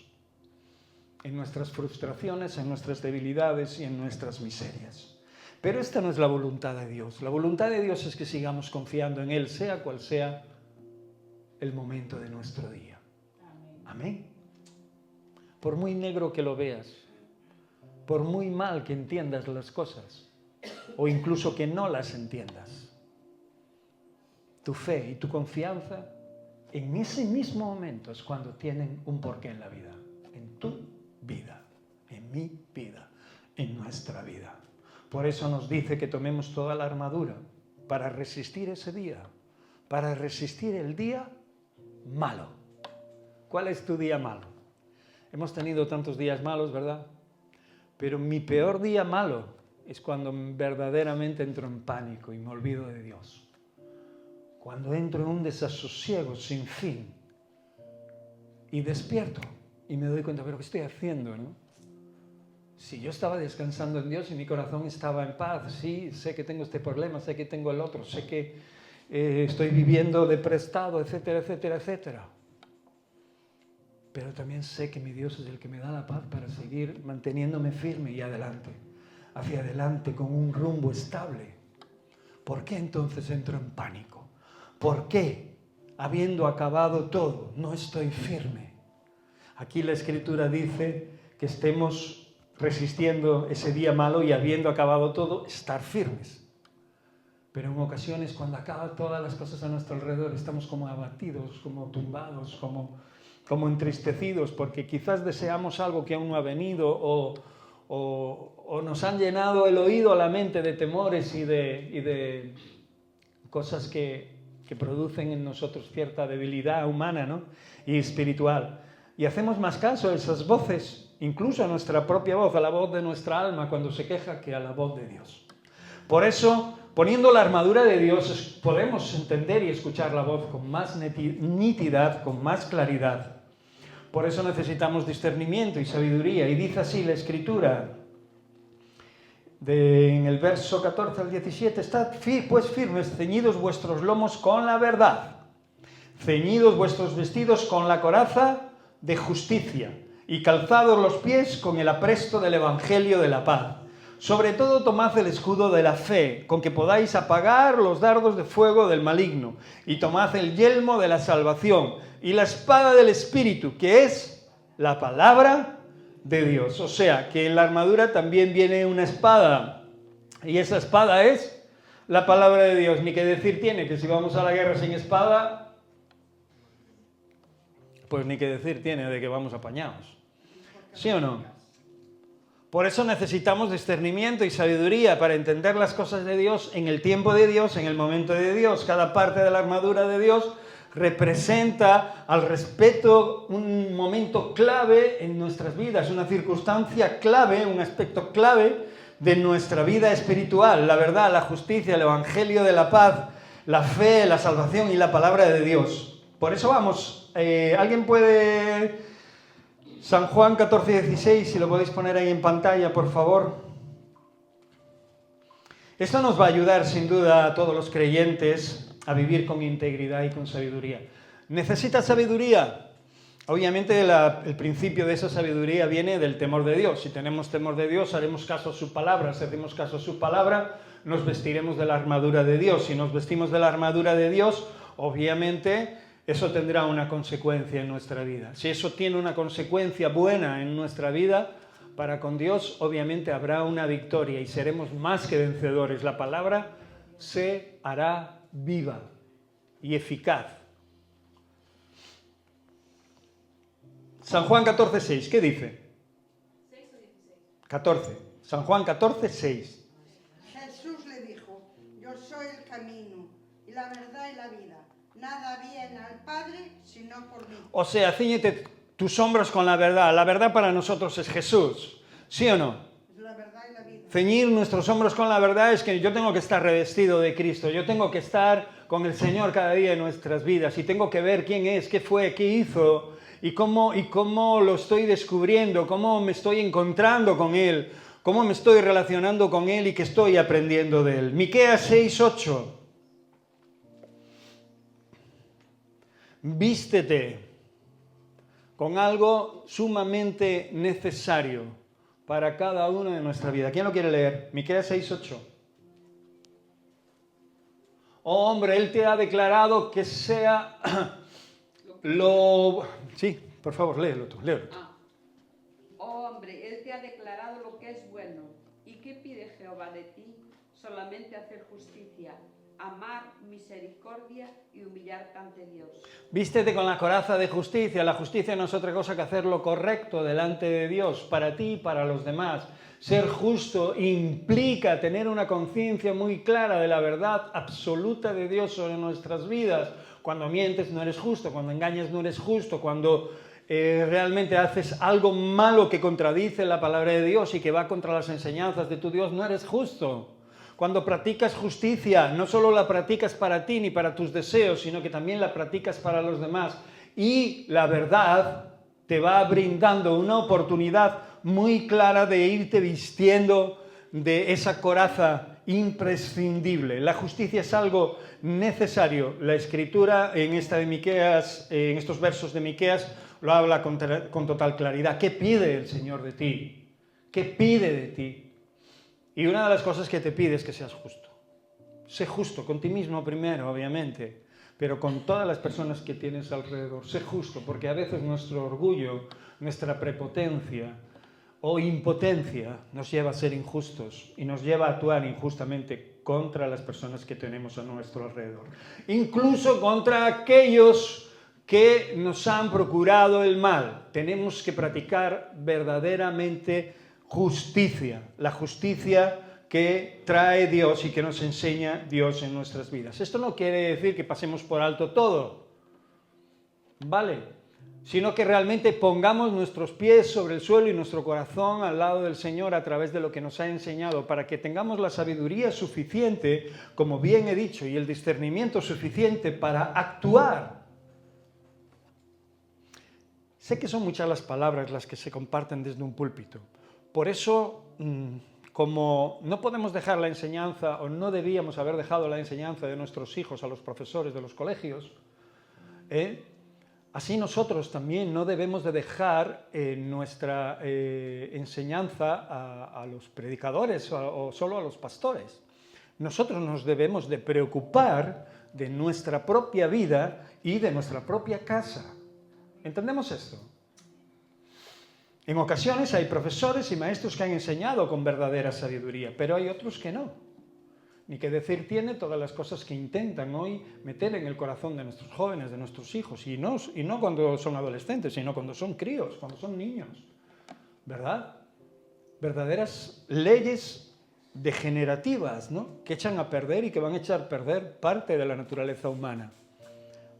en nuestras frustraciones, en nuestras debilidades y en nuestras miserias. Pero esta no es la voluntad de Dios. La voluntad de Dios es que sigamos confiando en Él, sea cual sea el momento de nuestro día. Amén. Por muy negro que lo veas, por muy mal que entiendas las cosas, o incluso que no las entiendas, tu fe y tu confianza en ese mismo momento es cuando tienen un porqué en la vida, en tu vida, en mi vida, en nuestra vida. Por eso nos dice que tomemos toda la armadura para resistir ese día, para resistir el día malo. ¿Cuál es tu día malo? Hemos tenido tantos días malos, ¿verdad? Pero mi peor día malo es cuando verdaderamente entro en pánico y me olvido de Dios. Cuando entro en un desasosiego sin fin y despierto y me doy cuenta, ¿pero qué estoy haciendo, no? Si yo estaba descansando en Dios y mi corazón estaba en paz, sí, sé que tengo este problema, sé que tengo el otro, sé que estoy viviendo de prestado, etcétera, etcétera, etcétera. Pero también sé que mi Dios es el que me da la paz para seguir manteniéndome firme y adelante, hacia adelante con un rumbo estable. ¿Por qué entonces entro en pánico? ¿Por qué, habiendo acabado todo, no estoy firme? Aquí la Escritura dice que estemos resistiendo ese día malo y habiendo acabado todo, estar firmes. Pero en ocasiones, cuando acaban todas las cosas a nuestro alrededor, estamos como abatidos, como tumbados, como entristecidos, porque quizás deseamos algo que aún no ha venido o nos han llenado el oído, la mente de temores y de cosas que producen en nosotros cierta debilidad humana, ¿no? Y espiritual. Y hacemos más caso a esas voces, incluso a nuestra propia voz, a la voz de nuestra alma cuando se queja, que a la voz de Dios. Por eso, poniendo la armadura de Dios, podemos entender y escuchar la voz con más nitidez, con más claridad. Por eso necesitamos discernimiento y sabiduría. Y dice así la Escritura, en el verso 14 al 17, estad pues firmes, ceñidos vuestros lomos con la verdad, ceñidos vuestros vestidos con la coraza de justicia y calzados los pies con el apresto del Evangelio de la paz. Sobre todo tomad el escudo de la fe, con que podáis apagar los dardos de fuego del maligno, y tomad el yelmo de la salvación y la espada del Espíritu, que es la palabra de Dios. O sea, que en la armadura también viene una espada, y esa espada es la palabra de Dios. Ni que decir tiene que si vamos a la guerra sin espada, pues ni que decir tiene de que vamos apañados. ¿Sí o no? Por eso necesitamos discernimiento y sabiduría para entender las cosas de Dios en el tiempo de Dios, en el momento de Dios. Cada parte de la armadura de Dios representa al respeto un momento clave en nuestras vidas, una circunstancia clave, un aspecto clave de nuestra vida espiritual, la verdad, la justicia, el evangelio de la paz, la fe, la salvación y la palabra de Dios. Por eso vamos, ¿alguien puede San Juan 14:16, si lo podéis poner ahí en pantalla, por favor? Esto nos va a ayudar sin duda a todos los creyentes a vivir con integridad y con sabiduría. ¿Necesitas sabiduría? Obviamente el principio de esa sabiduría viene del temor de Dios. Si tenemos temor de Dios, haremos caso a su palabra. Si hacemos caso a su palabra, nos vestiremos de la armadura de Dios. Si nos vestimos de la armadura de Dios, obviamente eso tendrá una consecuencia en nuestra vida. Si eso tiene una consecuencia buena en nuestra vida, para con Dios, obviamente habrá una victoria y seremos más que vencedores. La palabra se hará viva y eficaz. San Juan 14:6, ¿qué dice? 6 o 16. 14. San Juan 14:6. Jesús le dijo, yo soy el camino y la verdad y la vida. Nada viene al Padre sino por mí. O sea, cíñete tus hombros con la verdad. La verdad para nosotros es Jesús. ¿Sí o no? Es la verdad y la vida. Ceñir nuestros hombros con la verdad es que yo tengo que estar revestido de Cristo. Yo tengo que estar con el Señor cada día en nuestras vidas. Y tengo que ver quién es, qué fue, qué hizo y cómo lo estoy descubriendo, cómo me estoy encontrando con Él, cómo me estoy relacionando con Él y qué estoy aprendiendo de Él. Miqueas 6:8. Vístete con algo sumamente necesario para cada uno de nuestra vida. ¿Quién lo quiere leer? Miqueas 6:8. Oh hombre, Él te ha declarado que sea lo... Sí, por favor, léelo tú, léelo tú. Oh hombre, Él te ha declarado lo que es bueno. ¿Y qué pide Jehová de ti? Solamente hacer justicia, amar misericordia y humillarte ante Dios. Vístete con la coraza de justicia. La justicia no es otra cosa que hacer lo correcto delante de Dios, para ti y para los demás. Ser justo implica tener una conciencia muy clara de la verdad absoluta de Dios sobre nuestras vidas. Cuando mientes no eres justo, cuando engañas no eres justo, cuando realmente haces algo malo que contradice la palabra de Dios y que va contra las enseñanzas de tu Dios, no eres justo. Cuando practicas justicia, no solo la practicas para ti ni para tus deseos, sino que también la practicas para los demás. Y la verdad te va brindando una oportunidad muy clara de irte vistiendo de esa coraza imprescindible. La justicia es algo necesario. La Escritura en estos versos de Miqueas lo habla con total claridad. ¿Qué pide el Señor de ti? ¿Qué pide de ti? Y una de las cosas que te pide es que seas justo. Sé justo con ti mismo primero, obviamente, pero con todas las personas que tienes alrededor. Sé justo, porque a veces nuestro orgullo, nuestra prepotencia o impotencia nos lleva a ser injustos y nos lleva a actuar injustamente contra las personas que tenemos a nuestro alrededor. Incluso contra aquellos que nos han procurado el mal. Tenemos que practicar verdaderamente justicia, la justicia que trae Dios y que nos enseña Dios en nuestras vidas. Esto no quiere decir que pasemos por alto todo, ¿vale? Sino que realmente pongamos nuestros pies sobre el suelo y nuestro corazón al lado del Señor a través de lo que nos ha enseñado, para que tengamos la sabiduría suficiente, como bien he dicho, y el discernimiento suficiente para actuar. Sé que son muchas las palabras las que se comparten desde un púlpito. Por eso, como no podemos dejar la enseñanza, o no debíamos haber dejado la enseñanza de nuestros hijos a los profesores de los colegios, así nosotros también no debemos de dejar nuestra enseñanza a los predicadores o solo a los pastores. Nosotros nos debemos de preocupar de nuestra propia vida y de nuestra propia casa. ¿Entendemos esto? En ocasiones hay profesores y maestros que han enseñado con verdadera sabiduría, pero hay otros que no. Ni que decir tiene todas las cosas que intentan hoy meter en el corazón de nuestros jóvenes, de nuestros hijos, y no cuando son adolescentes, sino cuando son críos, cuando son niños, ¿verdad? Verdaderas leyes degenerativas, ¿no? Que echan a perder y que van a echar a perder parte de la naturaleza humana.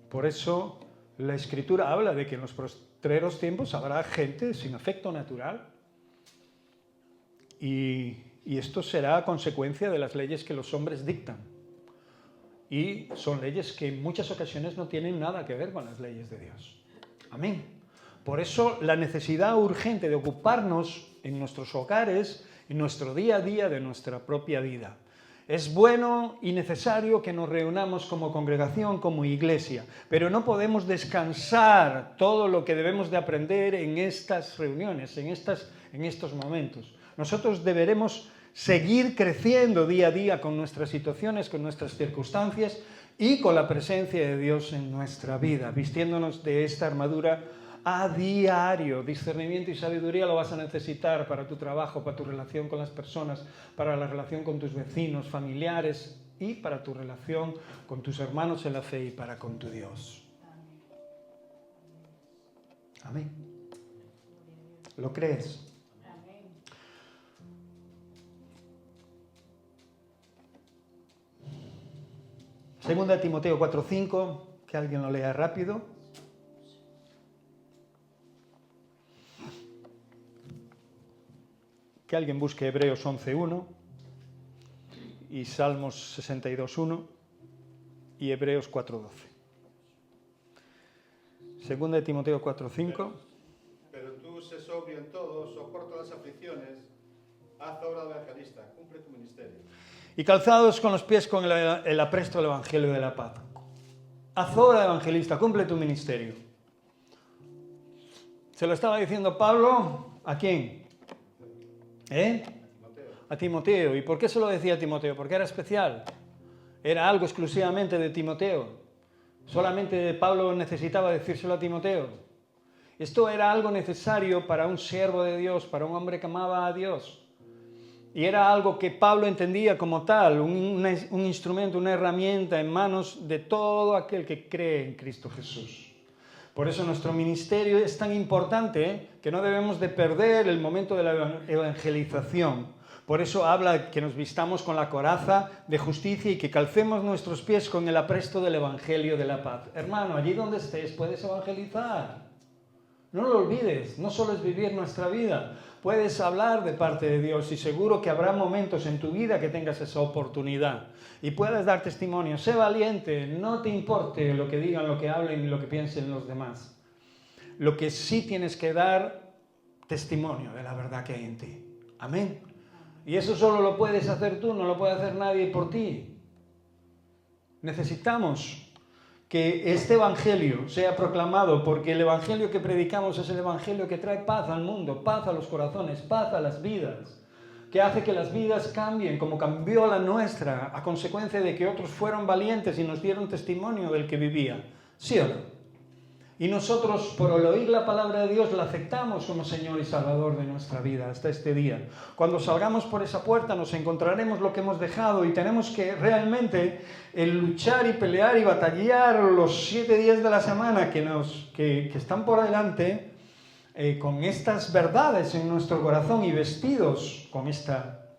Por eso la Escritura habla de que en los postreros tiempos habrá gente sin afecto natural y y esto será a consecuencia de las leyes que los hombres dictan. Y son leyes que en muchas ocasiones no tienen nada que ver con las leyes de Dios. Amén. Por eso la necesidad urgente de ocuparnos en nuestros hogares, en nuestro día a día de nuestra propia vida. Es bueno y necesario que nos reunamos como congregación, como iglesia, pero no podemos descansar todo lo que debemos de aprender en estas reuniones, en estos momentos. Nosotros deberemos seguir creciendo día a día con nuestras situaciones, con nuestras circunstancias y con la presencia de Dios en nuestra vida, vistiéndonos de esta armadura a diario. Discernimiento y sabiduría lo vas a necesitar para tu trabajo, para tu relación con las personas, para la relación con tus vecinos, familiares y para tu relación con tus hermanos en la fe y para con tu Dios. Amén. ¿Lo crees? Segunda de Timoteo 4:5, que alguien lo lea rápido. Que alguien busque Hebreos 11:1 y Salmos 62:1 y Hebreos 4:12. Segunda de Timoteo 4:5. Pero tú sé sobrio en todo, soporta las aflicciones, haz obra de evangelista, cumple tu ministerio. Y calzados con los pies con el apresto del Evangelio de la paz. Haz obra de evangelista, cumple tu ministerio. Se lo estaba diciendo Pablo, ¿a quién? A Timoteo. ¿Y por qué se lo decía a Timoteo? Porque era especial. Era algo exclusivamente de Timoteo. Solamente Pablo necesitaba decírselo a Timoteo. Esto era algo necesario para un siervo de Dios, para un hombre que amaba a Dios. Y era algo que Pablo entendía como tal, un instrumento, una herramienta en manos de todo aquel que cree en Cristo Jesús. Por eso nuestro ministerio es tan importante que no debemos de perder el momento de la evangelización. Por eso habla que nos vistamos con la coraza de justicia y que calcemos nuestros pies con el apresto del Evangelio de la paz. Hermano, allí donde estés puedes evangelizar. No lo olvides, no solo es vivir nuestra vida, puedes hablar de parte de Dios y seguro que habrá momentos en tu vida que tengas esa oportunidad y puedas dar testimonio. Sé valiente, no te importe lo que digan, lo que hablen y lo que piensen los demás. Lo que sí tienes que dar testimonio de la verdad que hay en ti. Amén. Y eso solo lo puedes hacer tú, no lo puede hacer nadie por ti. Necesitamos que este evangelio sea proclamado, porque el evangelio que predicamos es el evangelio que trae paz al mundo, paz a los corazones, paz a las vidas, que hace que las vidas cambien como cambió la nuestra a consecuencia de que otros fueron valientes y nos dieron testimonio del que vivía. ¿Sí o no? Y nosotros, por oír la palabra de Dios, la aceptamos como Señor y Salvador de nuestra vida hasta este día. Cuando salgamos por esa puerta nos encontraremos lo que hemos dejado y tenemos que realmente luchar y pelear y batallar los 7 días de la semana que están por delante con estas verdades en nuestro corazón y vestidos con esta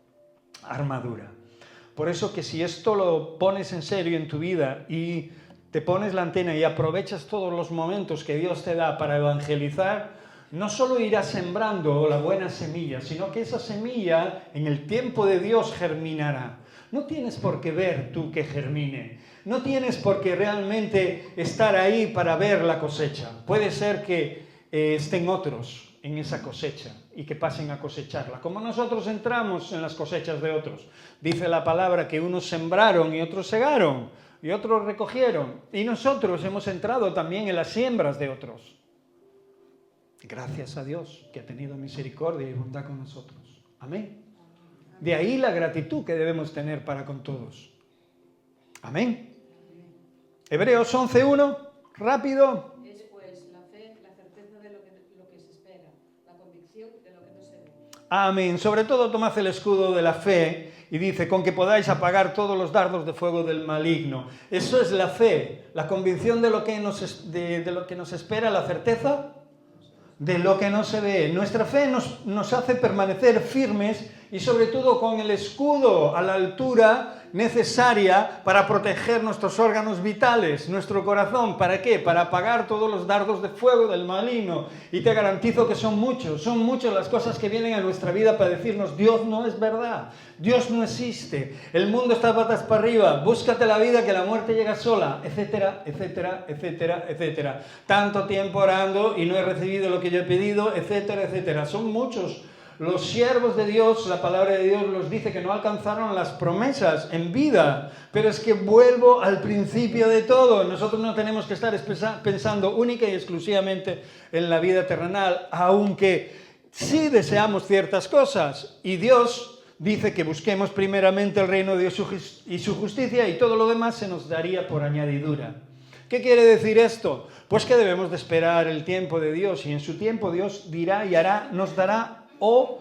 armadura. Por eso que si esto lo pones en serio en tu vida y te pones la antena y aprovechas todos los momentos que Dios te da para evangelizar, no solo irás sembrando la buena semilla, sino que esa semilla en el tiempo de Dios germinará. No tienes por qué ver tú que germine. No tienes por qué realmente estar ahí para ver la cosecha. Puede ser que estén otros en esa cosecha y que pasen a cosecharla. Como nosotros entramos en las cosechas de otros. Dice la palabra que unos sembraron y otros segaron. Y otros recogieron. Y nosotros hemos entrado también en las siembras de otros. Gracias a Dios que ha tenido misericordia y bondad con nosotros. Amén. De ahí la gratitud que debemos tener para con todos. Amén. Hebreos 11:1, rápido. Es pues la fe, la certeza de lo que se espera, la convicción de lo que no se ve. Amén. Sobre todo tomad el escudo de la fe. Y dice, con que podáis apagar todos los dardos de fuego del maligno. Eso es la fe, la convicción de lo que nos espera, la certeza de lo que no se ve. Nuestra fe nos hace permanecer firmes y sobre todo con el escudo a la altura necesaria para proteger nuestros órganos vitales, nuestro corazón. ¿Para qué? Para apagar todos los dardos de fuego del maligno. Y te garantizo que son muchas las cosas que vienen a nuestra vida para decirnos: Dios no es verdad, Dios no existe, el mundo está patas para arriba, búscate la vida que la muerte llega sola, etcétera, etcétera, etcétera, etcétera. Tanto tiempo orando y no he recibido lo que yo he pedido, etcétera, etcétera. Son muchos los siervos de Dios, la palabra de Dios los dice que no alcanzaron las promesas en vida, pero es que vuelvo al principio de todo. Nosotros no tenemos que estar pensando única y exclusivamente en la vida terrenal, aunque sí deseamos ciertas cosas, y Dios dice que busquemos primeramente el reino de Dios y su justicia, y todo lo demás se nos daría por añadidura. ¿Qué quiere decir esto? Pues que debemos de esperar el tiempo de Dios, y en su tiempo Dios dirá y hará, nos dará o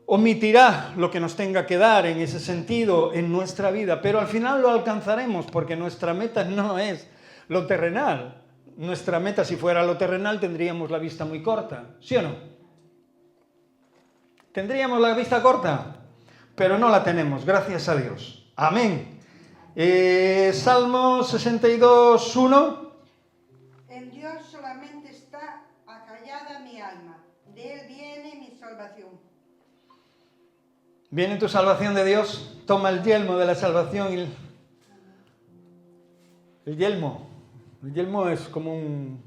omitirá lo que nos tenga que dar en ese sentido en nuestra vida, pero al final lo alcanzaremos, porque nuestra meta no es lo terrenal. Nuestra meta, si fuera lo terrenal, tendríamos la vista muy corta, ¿sí o no? Tendríamos la vista corta, pero no la tenemos, gracias a Dios. Amén. Salmo 62, 1. En Dios solamente está acallada mi alma, de Él viene mi salvación. ¿Viene tu salvación de Dios? Toma el yelmo de la salvación. El yelmo. El yelmo es como un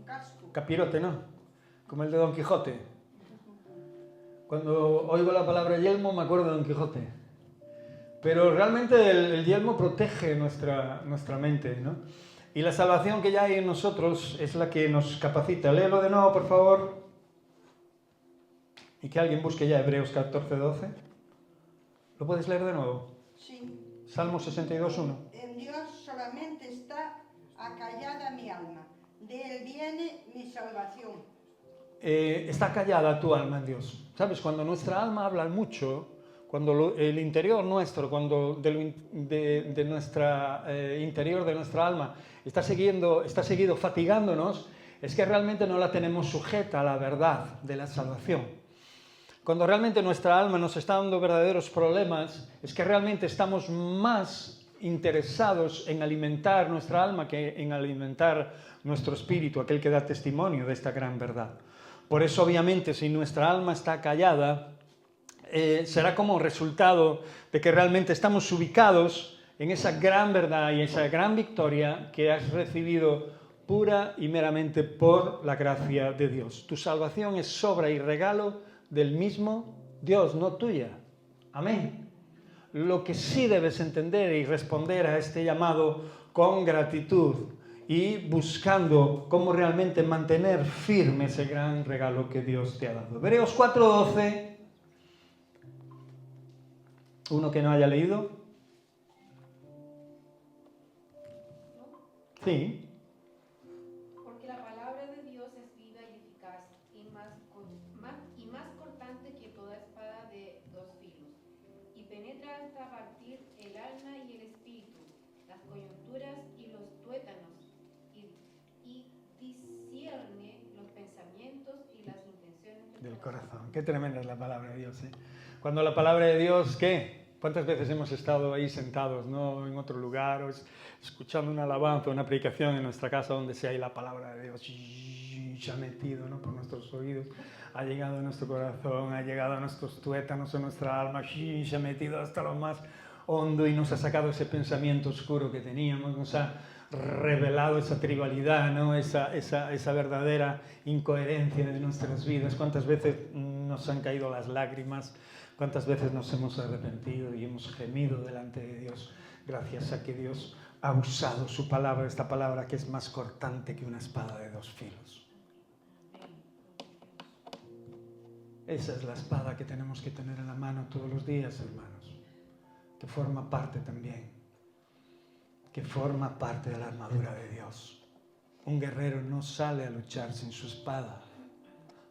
casco, capirote, ¿no? Como el de Don Quijote. Cuando oigo la palabra yelmo me acuerdo de Don Quijote. Pero realmente el yelmo protege nuestra mente, ¿no? Y la salvación que ya hay en nosotros es la que nos capacita. Léelo de nuevo, por favor. Y que alguien busque ya Hebreos 14, 12. ¿Lo puedes leer de nuevo? sí. Salmo 62, 1. En Dios solamente está acallada mi alma, de Él viene mi salvación. Está callada tu alma en Dios. ¿Sabes? Cuando nuestra alma habla mucho, cuando el interior nuestro, cuando de nuestra interior de nuestra alma está seguido fatigándonos, es que realmente no la tenemos sujeta a la verdad de la salvación. Cuando realmente nuestra alma nos está dando verdaderos problemas, es que realmente estamos más interesados en alimentar nuestra alma que en alimentar nuestro espíritu, aquel que da testimonio de esta gran verdad. Por eso, obviamente, si nuestra alma está callada, será como resultado de que realmente estamos ubicados en esa gran verdad y esa gran victoria que has recibido pura y meramente por la gracia de Dios. Tu salvación es obra y regalo del mismo Dios, no tuya. Amén. Lo que sí debes entender y responder a este llamado con gratitud y buscando cómo realmente mantener firme ese gran regalo que Dios te ha dado. Hebreos 4:12. ¿Uno que no haya leído? Sí. Porque la palabra de Dios es viva y eficaz y más cortante que toda espada de dos filos, y penetra hasta partir el alma y el espíritu, las coyunturas y los tuétanos, y discierne los pensamientos y las intenciones Del corazón. Qué tremenda es la palabra de Dios, ¿eh? Cuando la palabra de Dios, ¿qué? ¿Cuántas veces hemos estado ahí sentados, ¿no? En otro lugar, o escuchando una alabanza, una predicación en nuestra casa donde sea, y la palabra de Dios se ha metido, ¿no? Por nuestros oídos, ha llegado a nuestro corazón, ha llegado a nuestros tuétanos, a nuestra alma, se ha metido hasta lo más hondo y nos ha sacado ese pensamiento oscuro que teníamos, nos ha revelado esa tribalidad, ¿no? esa verdadera incoherencia de nuestras vidas. ¿Cuántas veces nos han caído las lágrimas? ¿Cuántas veces nos hemos arrepentido y hemos gemido delante de Dios gracias a que Dios ha usado su palabra, esta palabra que es más cortante que una espada de dos filos? Esa es la espada que tenemos que tener en la mano todos los días, hermanos, que forma parte también, que forma parte de la armadura de Dios. Un guerrero no sale a luchar sin su espada.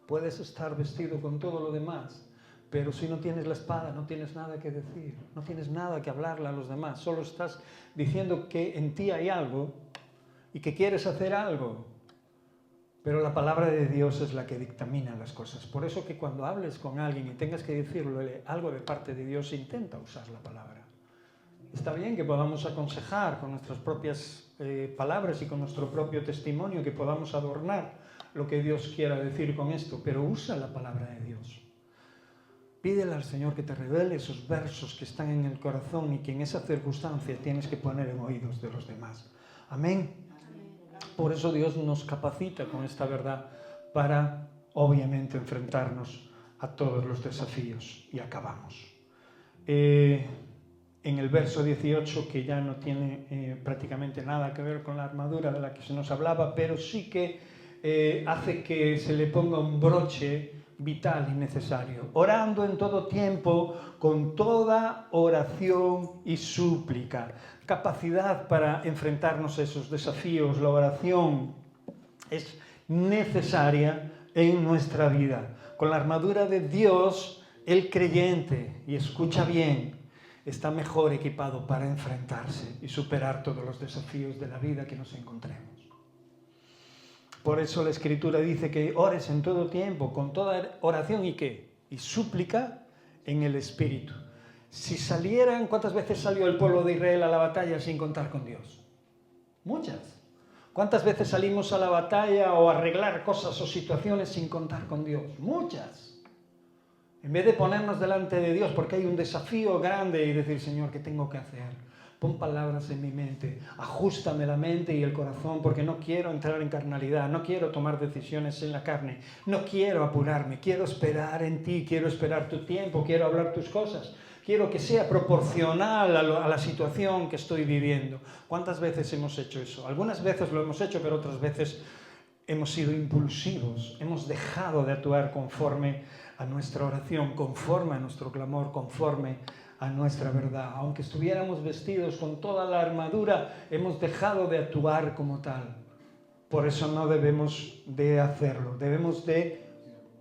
Puedes estar vestido con todo lo demás, pero si no tienes la espada, no tienes nada que decir, no tienes nada que hablarle a los demás, solo estás diciendo que en ti hay algo y que quieres hacer algo. Pero la palabra de Dios es la que dictamina las cosas. Por eso que cuando hables con alguien y tengas que decirle algo de parte de Dios, intenta usar la palabra. Está bien que podamos aconsejar con nuestras propias palabras y con nuestro propio testimonio, que podamos adornar lo que Dios quiera decir con esto, pero usa la palabra de Dios. Pídele al Señor que te revele esos versos que están en el corazón y que en esa circunstancia tienes que poner en oídos de los demás. Amén. Por eso Dios nos capacita con esta verdad para, obviamente, enfrentarnos a todos los desafíos. Y acabamos. En el verso 18, que ya no tiene prácticamente nada que ver con la armadura de la que se nos hablaba, pero sí que hace que se le ponga un broche vital y necesario. Orando en todo tiempo, con toda oración y súplica. Capacidad para enfrentarnos a esos desafíos. La oración es necesaria en nuestra vida. Con la armadura de Dios, el creyente, y escucha bien, está mejor equipado para enfrentarse y superar todos los desafíos de la vida que nos encontremos. Por eso la Escritura dice que ores en todo tiempo, con toda oración y ¿qué? Y súplica en el Espíritu. Si salieran, ¿cuántas veces salió el pueblo de Israel a la batalla sin contar con Dios? Muchas. ¿Cuántas veces salimos a la batalla o a arreglar cosas o situaciones sin contar con Dios? Muchas. En vez de ponernos delante de Dios porque hay un desafío grande y decir, Señor, ¿qué tengo que hacer? Pon palabras en mi mente, ajústame la mente y el corazón porque no quiero entrar en carnalidad, no quiero tomar decisiones en la carne, no quiero apurarme, quiero esperar en ti, quiero esperar tu tiempo, quiero hablar tus cosas, quiero que sea proporcional a la situación que estoy viviendo. ¿Cuántas veces hemos hecho eso? Algunas veces lo hemos hecho, pero otras veces hemos sido impulsivos, hemos dejado de actuar conforme a nuestra oración, conforme a nuestro clamor, conforme a nuestra verdad. Aunque estuviéramos vestidos con toda la armadura, hemos dejado de actuar como tal. Por eso no debemos de hacerlo. Debemos de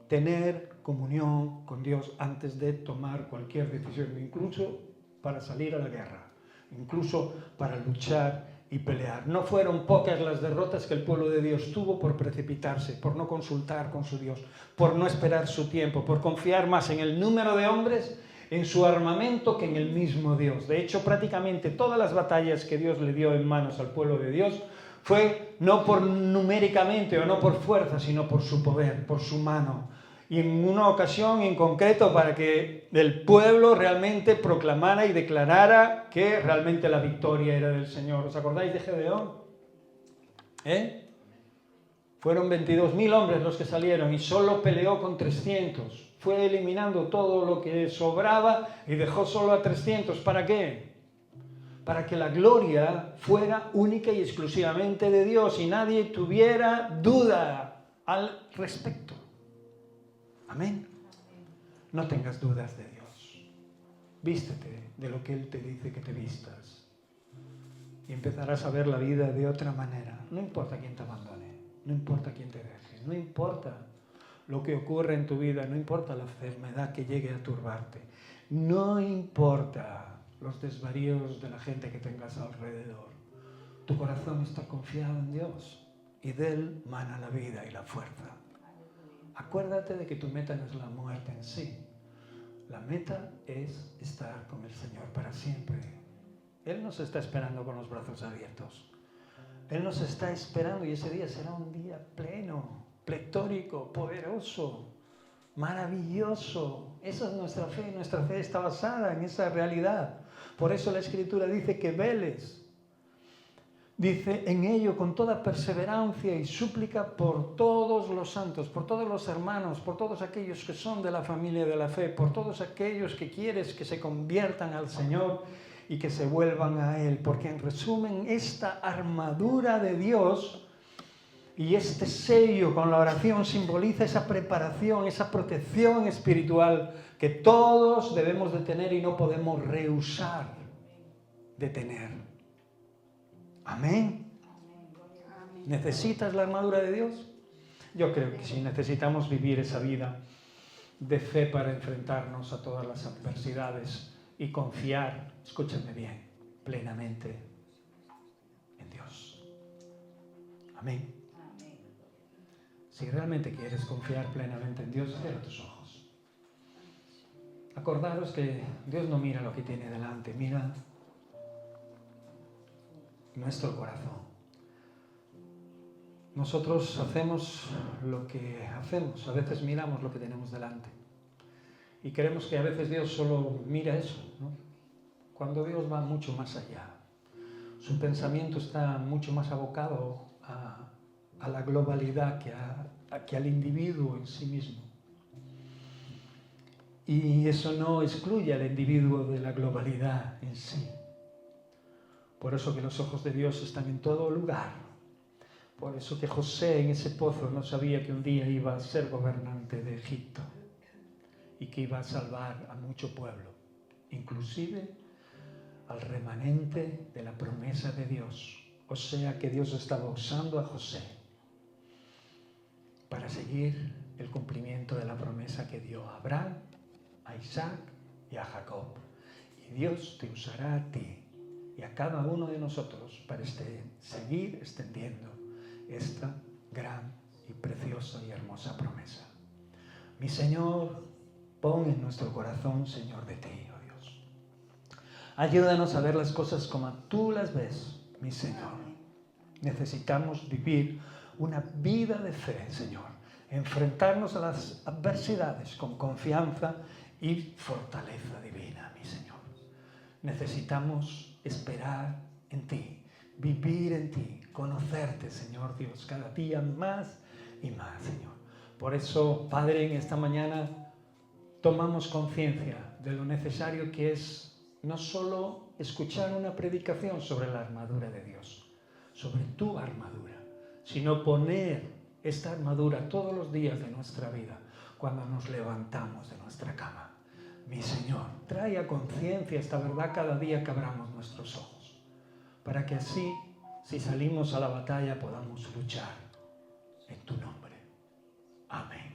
tener comunión con Dios antes de tomar cualquier decisión, incluso para salir a la guerra, incluso para luchar y pelear. No fueron pocas las derrotas que el pueblo de Dios tuvo por precipitarse, por no consultar con su Dios, por no esperar su tiempo, por confiar más en el número de hombres, en su armamento, que en el mismo Dios. De hecho, prácticamente todas las batallas que Dios le dio en manos al pueblo de Dios fue no por numéricamente o no por fuerza, sino por su poder, por su mano. Y en una ocasión en concreto para que el pueblo realmente proclamara y declarara que realmente la victoria era del Señor. ¿Os acordáis de Gedeón? Fueron 22.000 hombres los que salieron y solo peleó con 300. Fue eliminando todo lo que sobraba y dejó solo a 300. ¿Para qué? Para que la gloria fuera única y exclusivamente de Dios y nadie tuviera duda al respecto. Amén. No tengas dudas de Dios. Vístete de lo que Él te dice que te vistas. Y empezarás a ver la vida de otra manera. No importa quién te abandone, no importa quién te deje, no importa lo que ocurre en tu vida, no importa la enfermedad que llegue a turbarte, no importa los desvaríos de la gente que tengas alrededor. Tu corazón está confiado en Dios y de Él mana la vida y la fuerza. Acuérdate de que tu meta no es la muerte en sí. La meta es estar con el Señor para siempre. Él nos está esperando con los brazos abiertos. Él nos está esperando y ese día será un día pleno, pletórico, poderoso, maravilloso. Esa es nuestra fe. Nuestra fe está basada en esa realidad. Por eso la Escritura dice que veles. Dice, en ello con toda perseverancia y súplica por todos los santos, por todos los hermanos, por todos aquellos que son de la familia de la fe, por todos aquellos que quieres que se conviertan al Señor y que se vuelvan a Él. Porque en resumen, esta armadura de Dios y este sello con la oración simboliza esa preparación, esa protección espiritual que todos debemos de tener y no podemos rehusar de tener. Amén. ¿Necesitas la armadura de Dios? Yo creo que sí, necesitamos vivir esa vida de fe para enfrentarnos a todas las adversidades y confiar, escúchame bien, plenamente en Dios. Amén. Si realmente quieres confiar plenamente en Dios, cierra tus ojos. Acordaros que Dios no mira lo que tiene delante, mira nuestro corazón. Nosotros hacemos lo que hacemos, a veces miramos lo que tenemos delante. Y creemos que a veces Dios solo mira eso, ¿no? Cuando Dios va mucho más allá. Su pensamiento está mucho más abocado a la globalidad que al individuo en sí mismo. Y eso no excluye al individuo de la globalidad en sí. Por eso que los ojos de Dios están en todo lugar. Por eso que José en ese pozo no sabía que un día iba a ser gobernante de Egipto y que iba a salvar a mucho pueblo, inclusive al remanente de la promesa de Dios. O sea que Dios estaba usando a José para seguir el cumplimiento de la promesa que dio a Abraham, a Isaac y a Jacob. Y Dios te usará a ti y a cada uno de nosotros para seguir extendiendo esta gran y preciosa y hermosa promesa. Mi Señor, pon en nuestro corazón, Señor, de ti, oh Dios. Ayúdanos a ver las cosas como tú las ves, mi Señor. Necesitamos vivir una vida de fe, Señor. Enfrentarnos a las adversidades con confianza y fortaleza divina, mi Señor. Necesitamos esperar en ti, vivir en ti, conocerte, Señor Dios, cada día más y más, Señor. Por eso, Padre, en esta mañana tomamos conciencia de lo necesario que es no solo escuchar una predicación sobre la armadura de Dios, sobre tu armadura, sino poner esta armadura todos los días de nuestra vida cuando nos levantamos de nuestra cama. Mi Señor, trae a conciencia esta verdad cada día que abramos nuestros ojos, para que así, si salimos a la batalla, podamos luchar en tu nombre. Amén.